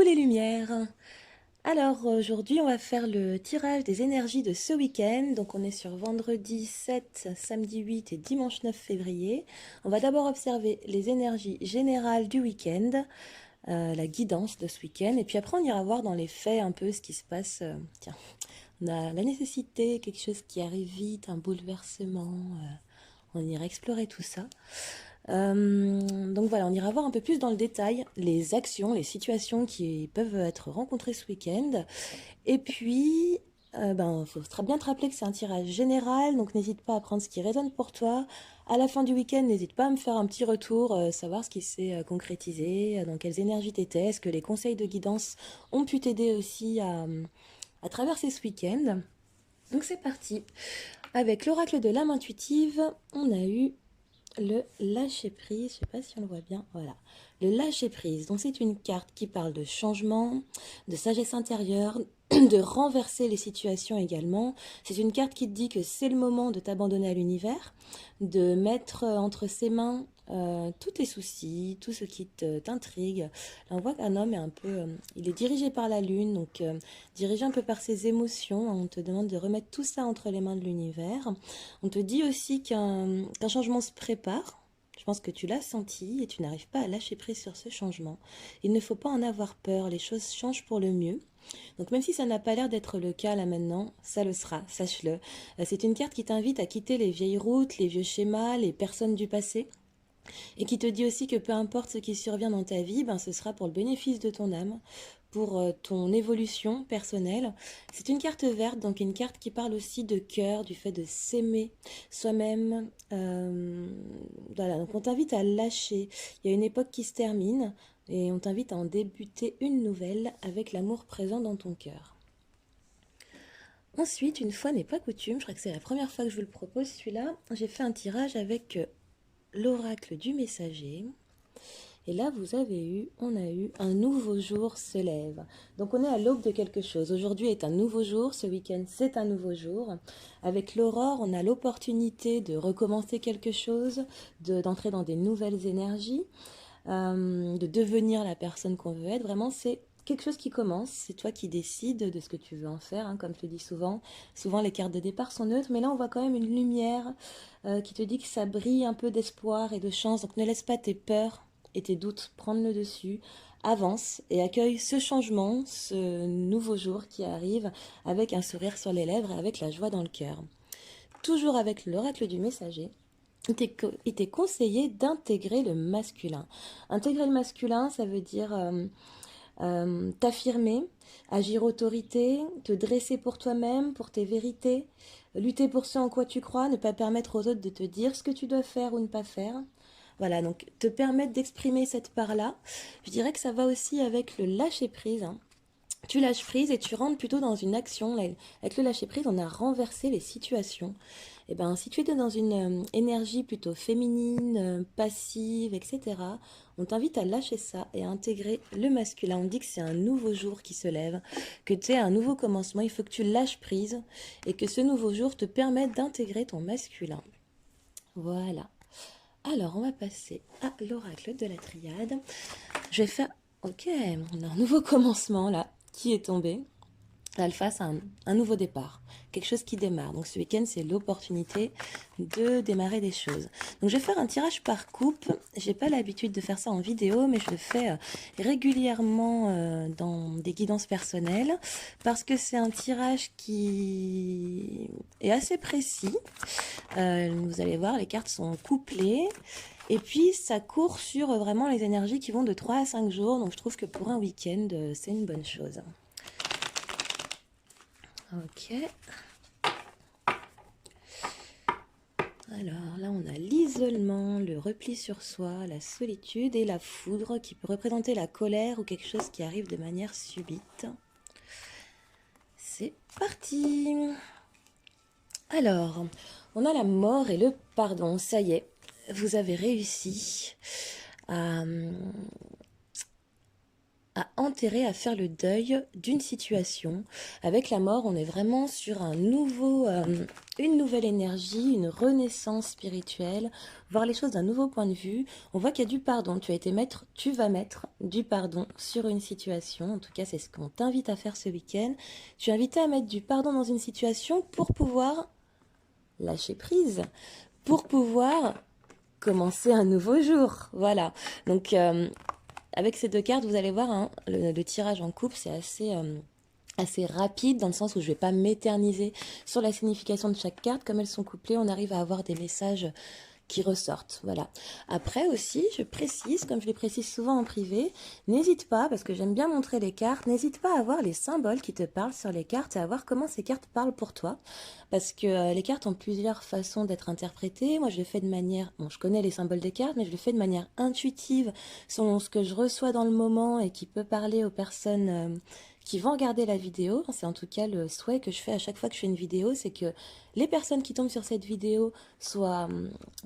Coucou les lumières. Alors aujourd'hui on va faire le tirage des énergies de ce week-end. Donc on est sur vendredi 7, samedi 8 et dimanche 9 février. On va d'abord observer les énergies générales du week-end, la guidance de ce week-end. Et puis après on ira voir dans les faits un peu ce qui se passe. Tiens, on a la nécessité, quelque chose qui arrive vite, un bouleversement. On ira explorer tout ça. Donc voilà, on ira voir un peu plus dans le détail les actions, les situations qui peuvent être rencontrées ce week-end. Et puis, faudra bien te rappeler que c'est un tirage général, donc n'hésite pas à prendre ce qui résonne pour toi. À la fin du week-end, n'hésite pas à me faire un petit retour, savoir ce qui s'est concrétisé, dans quelles énergies t'étais, est-ce que les conseils de guidance ont pu t'aider aussi à traverser ce week-end. Donc c'est parti. Avec l'oracle de l'âme intuitive, on a eu le lâcher prise, je sais pas si on le voit bien, voilà. Le lâcher prise, donc c'est une carte qui parle de changement, de sagesse intérieure, de renverser les situations également. C'est une carte qui te dit que c'est le moment de t'abandonner à l'univers, de mettre entre ses mains tous tes soucis, tout ce qui t'intrigue. Là, on voit qu'un homme est un peu, il est dirigé par la lune, donc dirigé un peu par ses émotions. On te demande de remettre tout ça entre les mains de l'univers. On te dit aussi qu'un changement se prépare. Je pense que tu l'as senti et tu n'arrives pas à lâcher prise sur ce changement. Il ne faut pas en avoir peur, les choses changent pour le mieux. Donc même si ça n'a pas l'air d'être le cas là maintenant, ça le sera, sache-le. C'est une carte qui t'invite à quitter les vieilles routes, les vieux schémas, les personnes du passé, et qui te dit aussi que peu importe ce qui survient dans ta vie, ce sera pour le bénéfice de ton âme, pour ton évolution personnelle. C'est une carte verte, donc une carte qui parle aussi de cœur, du fait de s'aimer soi-même. Voilà, donc on t'invite à lâcher. Il y a une époque qui se termine et on t'invite à en débuter une nouvelle avec l'amour présent dans ton cœur. Ensuite, une fois n'est pas coutume, je crois que c'est la première fois que je vous le propose celui-là, j'ai fait un tirage avec l'oracle du messager. Et là, on a eu un nouveau jour se lève. Donc on est à l'aube de quelque chose. Aujourd'hui est un nouveau jour, ce week-end c'est un nouveau jour. Avec l'aurore, on a l'opportunité de recommencer quelque chose, d'entrer dans des nouvelles énergies, de devenir la personne qu'on veut être. Vraiment, c'est quelque chose qui commence, c'est toi qui décides de ce que tu veux en faire, hein, comme je le dis souvent. Souvent les cartes de départ sont neutres, mais là on voit quand même une lumière qui te dit que ça brille un peu d'espoir et de chance. Donc ne laisse pas tes peurs et tes doutes prendre le dessus. Avance et accueille ce changement, ce nouveau jour qui arrive avec un sourire sur les lèvres et avec la joie dans le cœur. Toujours avec l'oracle du messager, il t'est conseillé d'intégrer le masculin. Intégrer le masculin, ça veut dire t'affirmer, agir autorité, te dresser pour toi-même, pour tes vérités, lutter pour ce en quoi tu crois, ne pas permettre aux autres de te dire ce que tu dois faire ou ne pas faire. Voilà, donc te permettre d'exprimer cette part-là. Je dirais que ça va aussi avec le lâcher-prise, hein. Tu lâches prise et tu rentres plutôt dans une action. Avec le lâcher prise, on a renversé les situations. Et ben, si tu es dans une énergie plutôt féminine, passive, etc., on t'invite à lâcher ça et à intégrer le masculin. On dit que c'est un nouveau jour qui se lève, que tu es un nouveau commencement. Il faut que tu lâches prise et que ce nouveau jour te permette d'intégrer ton masculin. Voilà. Alors, on va passer à l'oracle de la triade. Je vais faire... Ok, on a un nouveau commencement là qui est tombé. L'alpha, c'est un nouveau départ, quelque chose qui démarre. Donc ce week-end, c'est l'opportunité de démarrer des choses. Donc je vais faire un tirage par coupe. J'ai pas l'habitude de faire ça en vidéo, mais je le fais régulièrement dans des guidances personnelles parce que c'est un tirage qui est assez précis. Vous allez voir, les cartes sont couplées. Et puis, ça court sur vraiment les énergies qui vont de 3 à 5 jours. Donc, je trouve que pour un week-end, c'est une bonne chose. Ok. Alors, là, on a l'isolement, le repli sur soi, la solitude et la foudre qui peut représenter la colère ou quelque chose qui arrive de manière subite. C'est parti! Alors, on a la mort et le pardon. Ça y est, vous avez réussi à intérêt à faire le deuil d'une situation. Avec la mort, on est vraiment sur une nouvelle énergie, une renaissance spirituelle, voir les choses d'un nouveau point de vue. On voit qu'il y a du pardon. Tu vas mettre du pardon sur une situation. En tout cas, c'est ce qu'on t'invite à faire ce week-end. Tu es invité à mettre du pardon dans une situation pour pouvoir lâcher prise, pour pouvoir commencer un nouveau jour. Voilà. Donc, avec ces deux cartes, vous allez voir, hein, le tirage en couple, c'est assez rapide dans le sens où je ne vais pas m'éterniser sur la signification de chaque carte. Comme elles sont couplées, on arrive à avoir des messages qui ressortent. Voilà. Après aussi, je précise, comme je les précise souvent en privé, n'hésite pas, parce que j'aime bien montrer les cartes, n'hésite pas à voir les symboles qui te parlent sur les cartes et à voir comment ces cartes parlent pour toi. Parce que les cartes ont plusieurs façons d'être interprétées. Moi, je le fais de manière... Bon, je connais les symboles des cartes, mais je le fais de manière intuitive, selon ce que je reçois dans le moment et qui peut parler aux personnes qui vont regarder la vidéo. C'est en tout cas le souhait que je fais à chaque fois que je fais une vidéo, c'est que les personnes qui tombent sur cette vidéo soient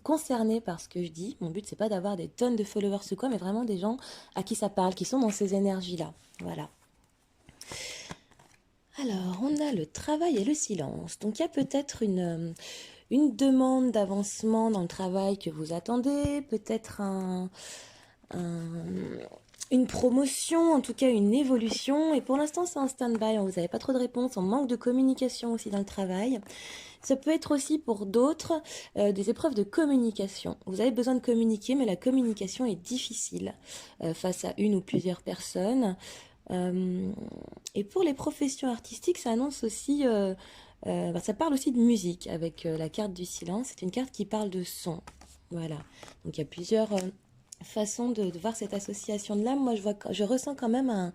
concernées par ce que je dis. Mon but, c'est pas d'avoir des tonnes de followers ou quoi, mais vraiment des gens à qui ça parle, qui sont dans ces énergies-là. Voilà. Alors, on a le travail et le silence. Donc, il y a peut-être une demande d'avancement dans le travail que vous attendez, peut-être une promotion, en tout cas une évolution. Et pour l'instant, c'est en stand-by. Vous n'avez pas trop de réponses. On manque de communication aussi dans le travail. Ça peut être aussi pour d'autres des épreuves de communication. Vous avez besoin de communiquer, mais la communication est difficile face à une ou plusieurs personnes. Et pour les professions artistiques, ça annonce aussi, ça parle aussi de musique avec la carte du silence. C'est une carte qui parle de son. Voilà. Donc il y a plusieurs façons de voir cette association de l'âme. Moi, je ressens quand même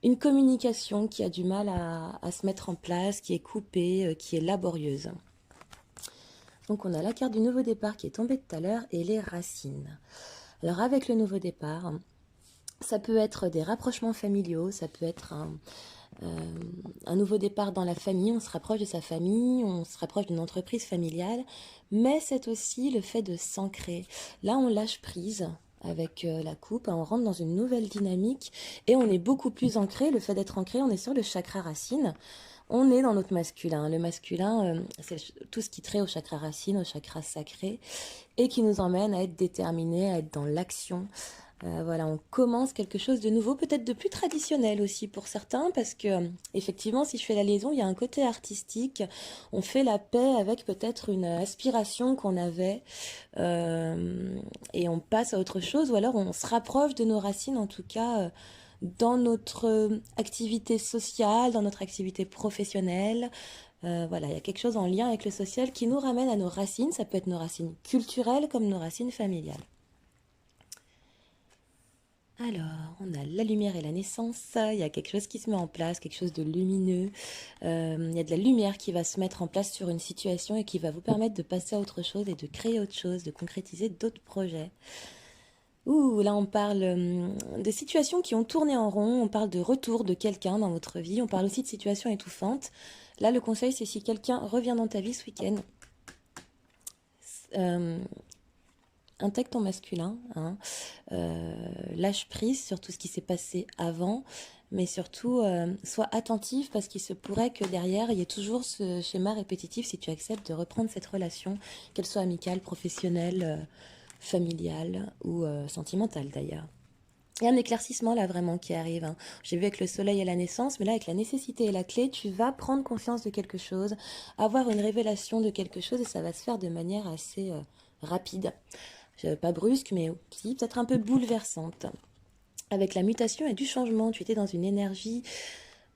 une communication qui a du mal à se mettre en place, qui est coupée, qui est laborieuse. Donc on a la carte du nouveau départ qui est tombée tout à l'heure et les racines. Alors avec le nouveau départ, ça peut être des rapprochements familiaux, ça peut être un nouveau départ dans la famille, on se rapproche de sa famille, on se rapproche d'une entreprise familiale, mais c'est aussi le fait de s'ancrer. Là, on lâche prise avec la coupe, on rentre dans une nouvelle dynamique et on est beaucoup plus ancré. Le fait d'être ancré, on est sur le chakra racine. On est dans notre masculin. Le masculin, c'est tout ce qui traite au chakra racine, au chakra sacré, et qui nous emmène à être déterminé, à être dans l'action. Voilà, on commence quelque chose de nouveau, peut-être de plus traditionnel aussi pour certains, parce que effectivement, si je fais la liaison, il y a un côté artistique. On fait la paix avec peut-être une aspiration qu'on avait et on passe à autre chose, ou alors on se rapproche de nos racines, en tout cas dans notre activité sociale, dans notre activité professionnelle. Voilà, il y a quelque chose en lien avec le social qui nous ramène à nos racines. Ça peut être nos racines culturelles comme nos racines familiales. Alors, on a la lumière et la naissance, il y a quelque chose qui se met en place, quelque chose de lumineux, il y a de la lumière qui va se mettre en place sur une situation et qui va vous permettre de passer à autre chose et de créer autre chose, de concrétiser d'autres projets. Ouh, là on parle de situations qui ont tourné en rond, on parle de retour de quelqu'un dans votre vie, on parle aussi de situations étouffantes. Là le conseil c'est si quelqu'un revient dans ta vie ce week-end, intègre ton masculin, hein, lâche prise sur tout ce qui s'est passé avant, mais surtout sois attentif parce qu'il se pourrait que derrière il y ait toujours ce schéma répétitif si tu acceptes de reprendre cette relation, qu'elle soit amicale, professionnelle, familiale ou sentimentale d'ailleurs. Il y a un éclaircissement là vraiment qui arrive, hein. J'ai vu avec le soleil et la naissance, mais là avec la nécessité et la clé, tu vas prendre conscience de quelque chose, avoir une révélation de quelque chose et ça va se faire de manière assez rapide. Pas brusque, mais aussi peut-être un peu bouleversante. Avec la mutation et du changement, tu étais dans une énergie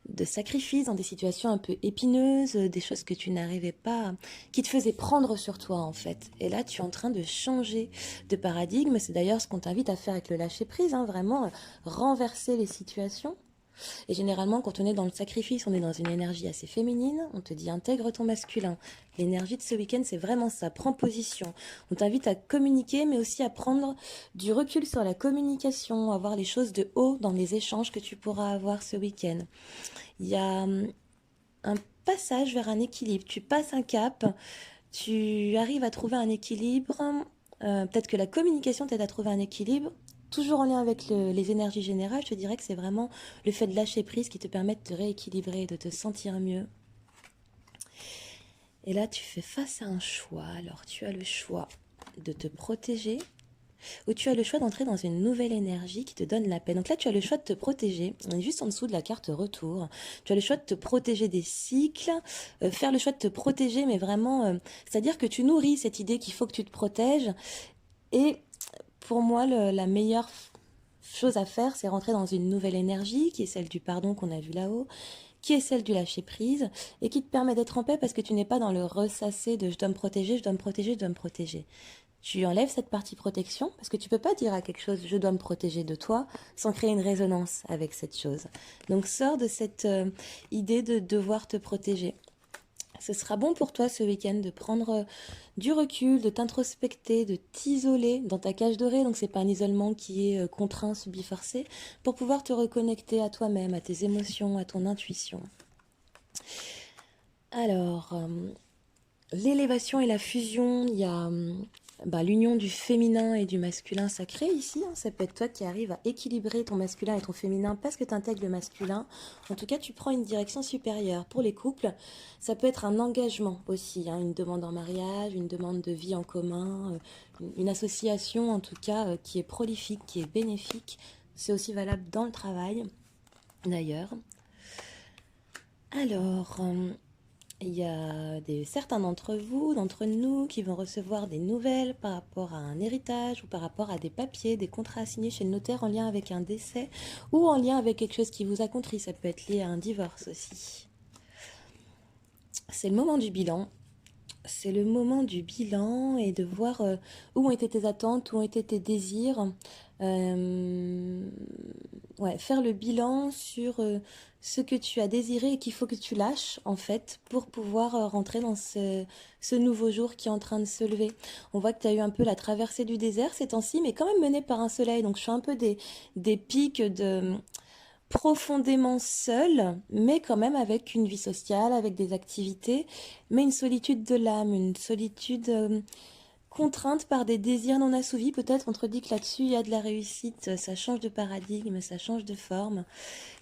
de sacrifice, dans des situations un peu épineuses, des choses que tu n'arrivais pas, qui te faisaient prendre sur toi en fait. Et là, tu es en train de changer de paradigme. C'est d'ailleurs ce qu'on t'invite à faire avec le lâcher-prise, hein, vraiment renverser les situations. Et généralement, quand on est dans le sacrifice, on est dans une énergie assez féminine. On te dit intègre ton masculin. L'énergie de ce week-end, c'est vraiment ça. Prends position. On t'invite à communiquer, mais aussi à prendre du recul sur la communication, à voir les choses de haut dans les échanges que tu pourras avoir ce week-end. Il y a un passage vers un équilibre. Tu passes un cap, tu arrives à trouver un équilibre. Peut-être que la communication t'aide à trouver un équilibre. toujours en lien avec les énergies générales, je te dirais que c'est vraiment le fait de lâcher prise qui te permet de te rééquilibrer, de te sentir mieux. Et là, tu fais face à un choix. Alors, tu as le choix de te protéger ou tu as le choix d'entrer dans une nouvelle énergie qui te donne la paix. Donc là, tu as le choix de te protéger. On est juste en dessous de la carte retour. Tu as le choix de te protéger des cycles, faire le choix de te protéger, mais vraiment, c'est-à-dire que tu nourris cette idée qu'il faut que tu te protèges. Et pour moi, la meilleure chose à faire, c'est rentrer dans une nouvelle énergie, qui est celle du pardon qu'on a vu là-haut, qui est celle du lâcher prise, et qui te permet d'être en paix parce que tu n'es pas dans le ressasser de je dois me protéger, je dois me protéger, je dois me protéger. Tu enlèves cette partie protection parce que tu peux pas dire à quelque chose je dois me protéger de toi sans créer une résonance avec cette chose. Donc sors de cette idée de devoir te protéger. Ce sera bon pour toi ce week-end de prendre du recul, de t'introspecter, de t'isoler dans ta cage dorée. Donc c'est pas un isolement qui est contraint, subi, forcé, pour pouvoir te reconnecter à toi-même, à tes émotions, à ton intuition. Alors, l'élévation et la fusion, il y a l'union du féminin et du masculin sacré ici. Ça peut être toi qui arrives à équilibrer ton masculin et ton féminin parce que tu intègres le masculin. En tout cas, tu prends une direction supérieure. Pour les couples, ça peut être un engagement aussi, une demande en mariage, une demande de vie en commun, une association en tout cas qui est prolifique, qui est bénéfique. C'est aussi valable dans le travail, d'ailleurs. Alors, il y a certains d'entre vous, d'entre nous, qui vont recevoir des nouvelles par rapport à un héritage ou par rapport à des papiers, des contrats signés chez le notaire en lien avec un décès ou en lien avec quelque chose qui vous a contrit. Ça peut être lié à un divorce aussi. C'est le moment du bilan. C'est le moment du bilan et de voir où ont été tes attentes, où ont été tes désirs. Faire le bilan sur ce que tu as désiré et qu'il faut que tu lâches en fait pour pouvoir rentrer dans ce nouveau jour qui est en train de se lever. On voit que tu as eu un peu la traversée du désert ces temps-ci, mais quand même menée par un soleil. Donc je suis un peu des pics de profondément seule, mais quand même avec une vie sociale, avec des activités, mais une solitude de l'âme, une solitude contrainte par des désirs non assouvis. Peut-être on te dit que là-dessus il y a de la réussite, ça change de paradigme, ça change de forme.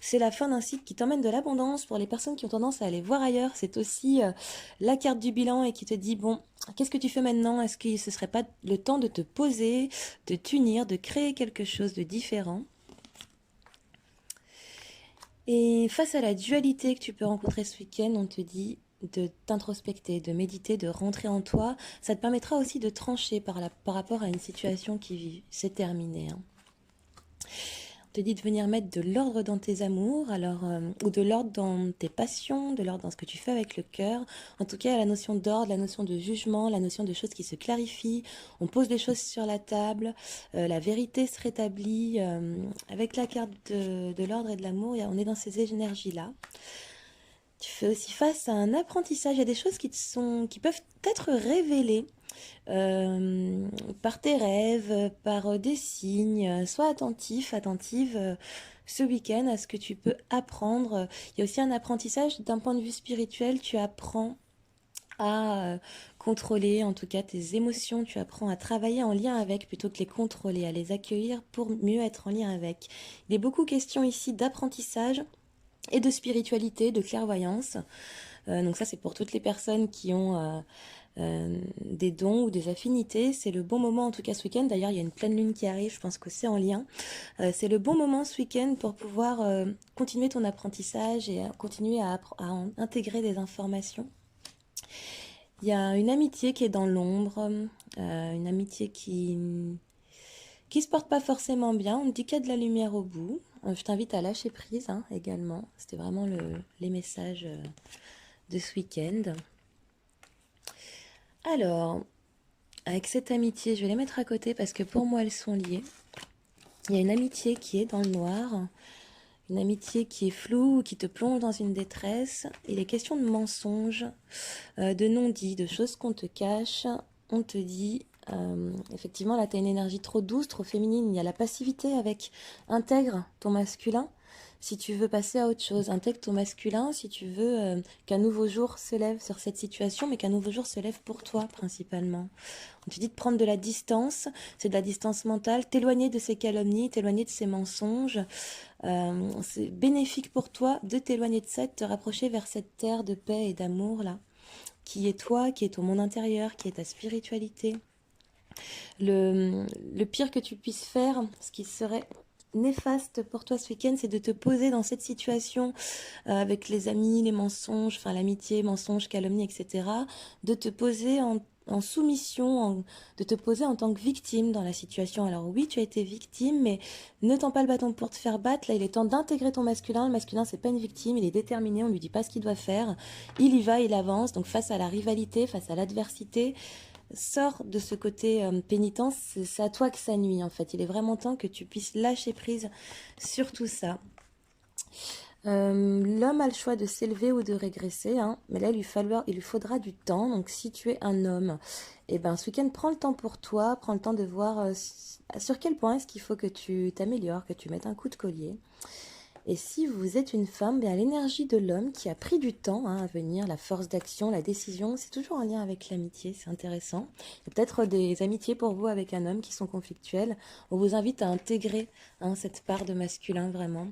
C'est la fin d'un cycle qui t'emmène de l'abondance pour les personnes qui ont tendance à aller voir ailleurs. C'est aussi la carte du bilan et qui te dit bon, qu'est-ce que tu fais maintenant? Est-ce que ce serait pas le temps de te poser, de t'unir, de créer quelque chose de différent? Et face à la dualité que tu peux rencontrer ce week-end, on te dit de t'introspecter, de méditer, de rentrer en toi. Ça te permettra aussi de trancher par rapport à une situation qui s'est terminée. On te dit de venir mettre de l'ordre dans tes amours, ou de l'ordre dans tes passions, de l'ordre dans ce que tu fais avec le cœur. En tout cas, la notion d'ordre, la notion de jugement, la notion de choses qui se clarifient. On pose les choses sur la table, la vérité se rétablit. Avec la carte de l'ordre et de l'amour, on est dans ces énergies-là. Tu fais aussi face à un apprentissage. Il y a des choses qui peuvent être révélées par tes rêves, par des signes. Sois attentif, attentive ce week-end à ce que tu peux apprendre. Il y a aussi un apprentissage d'un point de vue spirituel. Tu apprends à contrôler en tout cas tes émotions. Tu apprends à travailler en lien avec plutôt que les contrôler, à les accueillir pour mieux être en lien avec. Il est beaucoup question ici d'apprentissage et de spiritualité, de clairvoyance. Donc ça, c'est pour toutes les personnes qui ont des dons ou des affinités. C'est le bon moment, en tout cas ce week-end. D'ailleurs, il y a une pleine lune qui arrive, je pense que c'est en lien. C'est le bon moment ce week-end pour pouvoir continuer ton apprentissage et continuer à intégrer des informations. Il y a une amitié qui est dans l'ombre, une amitié qui se porte pas forcément bien. On me dit qu'il y a de la lumière au bout. Je t'invite à lâcher prise également. C'était vraiment les messages de ce week-end. Alors, avec cette amitié, je vais les mettre à côté parce que pour moi, elles sont liées. Il y a une amitié qui est dans le noir, une amitié qui est floue, qui te plonge dans une détresse. Il est question de mensonges, de non-dits, de choses qu'on te cache. On te dit, effectivement, là, tu as une énergie trop douce, trop féminine. Il y a la passivité avec intègre ton masculin. si tu veux passer à autre chose. Intègre ton masculin si tu veux qu'un nouveau jour se lève sur cette situation, mais qu'un nouveau jour se lève pour toi principalement. On te dit de prendre de la distance, c'est de la distance mentale, t'éloigner de ces calomnies, t'éloigner de ces mensonges. C'est bénéfique pour toi de t'éloigner de ça, de te rapprocher vers cette terre de paix et d'amour là, qui est toi, qui est ton monde intérieur, qui est ta spiritualité. Le pire que tu puisses faire, ce qui serait néfaste pour toi ce week-end, c'est de te poser dans cette situation avec les amis, les mensonges, enfin l'amitié, mensonges, calomnies, etc. De te poser en soumission, de te poser en tant que victime dans la situation. Alors oui, tu as été victime, mais ne tends pas le bâton pour te faire battre. Là, il est temps d'intégrer ton masculin. Le masculin, c'est pas une victime, il est déterminé, on lui dit pas ce qu'il doit faire. Il y va, il avance. Donc face à la rivalité, face à l'adversité, sors de ce côté pénitence, c'est à toi que ça nuit en fait. Il est vraiment temps que tu puisses lâcher prise sur tout ça. L'homme a le choix de s'élever ou de régresser, hein, mais là il lui faudra du temps. Donc si tu es un homme, eh ben, ce week-end prends le temps pour toi, prends le temps de voir sur quel point est-ce qu'il faut que tu t'améliores, que tu mettes un coup de collier. Et si vous êtes une femme, bien l'énergie de l'homme qui a pris du temps hein, à venir, la force d'action, la décision, c'est toujours en lien avec l'amitié, c'est intéressant. Il y a peut-être des amitiés pour vous avec un homme qui sont conflictuelles. On vous invite à intégrer hein, cette part de masculin vraiment.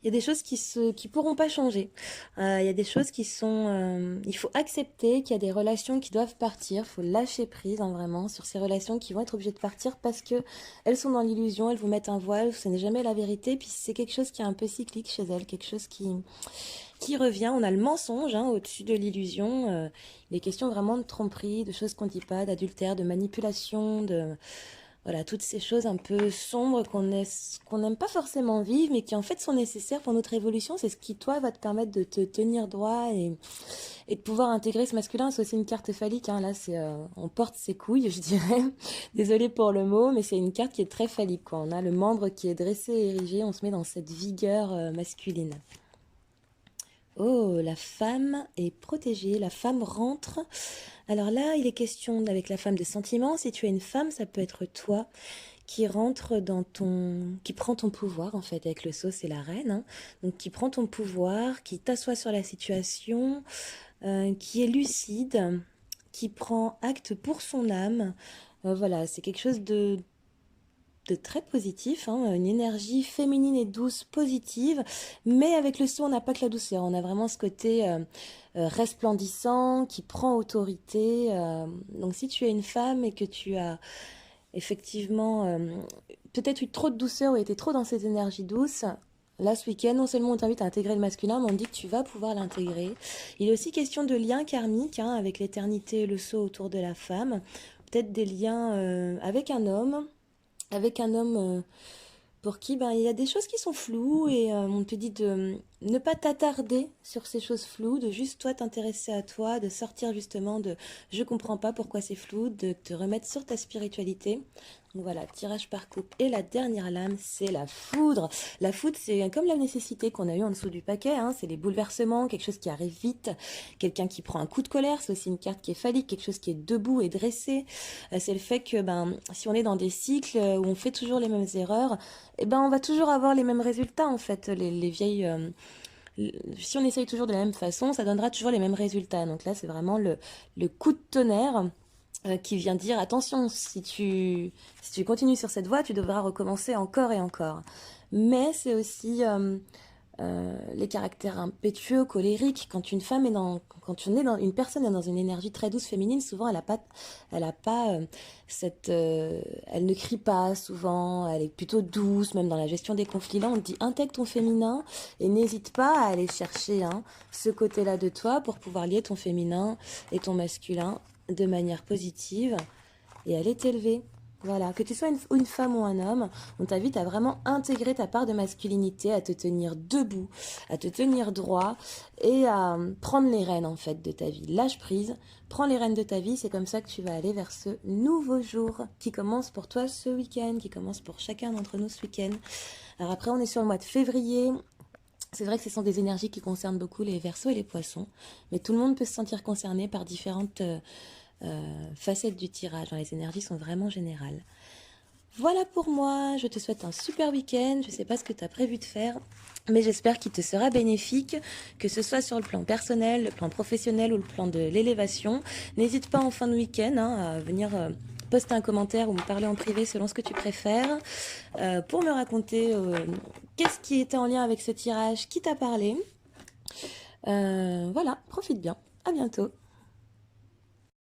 Il y a des choses qui pourront pas changer. Il y a des choses qui sont... il faut accepter qu'il y a des relations qui doivent partir. Il faut lâcher prise hein, vraiment sur ces relations qui vont être obligées de partir parce que elles sont dans l'illusion, elles vous mettent un voile, ce n'est jamais la vérité. Puis c'est quelque chose qui est un peu cyclique chez elles, quelque chose qui revient. On a le mensonge hein, au-dessus de l'illusion. Il est question vraiment de tromperie, de choses qu'on ne dit pas, d'adultère, de manipulation, de... Voilà, toutes ces choses un peu sombres qu'on n'aime pas forcément vivre, mais qui en fait sont nécessaires pour notre évolution. C'est ce qui, toi, va te permettre de te tenir droit et de pouvoir intégrer ce masculin. C'est aussi une carte phallique. Hein. Là, on porte ses couilles, je dirais. Désolée pour le mot, mais c'est une carte qui est très phallique. Quoi. On a le membre qui est dressé et érigé. On se met dans cette vigueur masculine. Oh, la femme est protégée, la femme rentre. Alors là, il est question avec la femme de sentiment. Si tu es une femme, ça peut être toi qui rentre qui prend ton pouvoir en fait avec le sceau, c'est la reine. Hein. Donc qui prend ton pouvoir, qui t'assoit sur la situation, qui est lucide, qui prend acte pour son âme. Voilà, c'est quelque chose de très positif, hein, une énergie féminine et douce, positive, mais avec le son, on n'a pas que la douceur, on a vraiment ce côté resplendissant, qui prend autorité. Donc si tu es une femme et que tu as effectivement peut-être eu trop de douceur ou été trop dans ces énergies douces, là ce week-end, non seulement on t'invite à intégrer le masculin, mais on dit que tu vas pouvoir l'intégrer. Il est aussi question de liens karmiques, hein, avec l'éternité et le sceau autour de la femme, peut-être des liens avec un homme pour qui ben, il y a des choses qui sont floues et on te dit de ne pas t'attarder sur ces choses floues, de juste toi t'intéresser à toi, de sortir justement de je comprends pas pourquoi c'est flou, de te remettre sur ta spiritualité. Donc voilà, tirage par coupe. Et la dernière lame, c'est la foudre. La foudre, c'est comme la nécessité qu'on a eu en dessous du paquet, hein, c'est les bouleversements, quelque chose qui arrive vite, quelqu'un qui prend un coup de colère, c'est aussi une carte qui est phallique, quelque chose qui est debout et dressé. C'est le fait que ben, si on est dans des cycles où on fait toujours les mêmes erreurs, eh ben, on va toujours avoir les mêmes résultats en fait. Les vieilles... si on essaye toujours de la même façon, ça donnera toujours les mêmes résultats. Donc là, c'est vraiment le coup de tonnerre qui vient dire attention, si tu continues sur cette voie, tu devras recommencer encore et encore. Mais c'est aussi les caractères impétueux, colériques. Quand une personne est dans une énergie très douce féminine, souvent elle a pas elle ne crie pas souvent, elle est plutôt douce, même dans la gestion des conflits. Là, on te dit intègre ton féminin et n'hésite pas à aller chercher hein, ce côté-là de toi pour pouvoir lier ton féminin et ton masculin de manière positive et aller t'élever. Voilà, que tu sois une femme ou un homme, on t'invite à vraiment intégrer ta part de masculinité, à te tenir debout, à te tenir droit et à prendre les rênes en fait de ta vie. Lâche prise, prends les rênes de ta vie, c'est comme ça que tu vas aller vers ce nouveau jour qui commence pour toi ce week-end, qui commence pour chacun d'entre nous ce week-end. Alors après, on est sur le mois de février. C'est vrai que ce sont des énergies qui concernent beaucoup les Verseaux et les Poissons, mais tout le monde peut se sentir concerné par différentes facettes du tirage. Les énergies sont vraiment générales. Voilà pour moi, je te souhaite un super week-end, je ne sais pas ce que tu as prévu de faire, mais j'espère qu'il te sera bénéfique, que ce soit sur le plan personnel, le plan professionnel ou le plan de l'élévation. N'hésite pas en fin de week-end à venir poster un commentaire ou me parler en privé selon ce que tu préfères, pour me raconter qu'est-ce qui était en lien avec ce tirage, qui t'a parlé. Voilà, profite bien, à bientôt.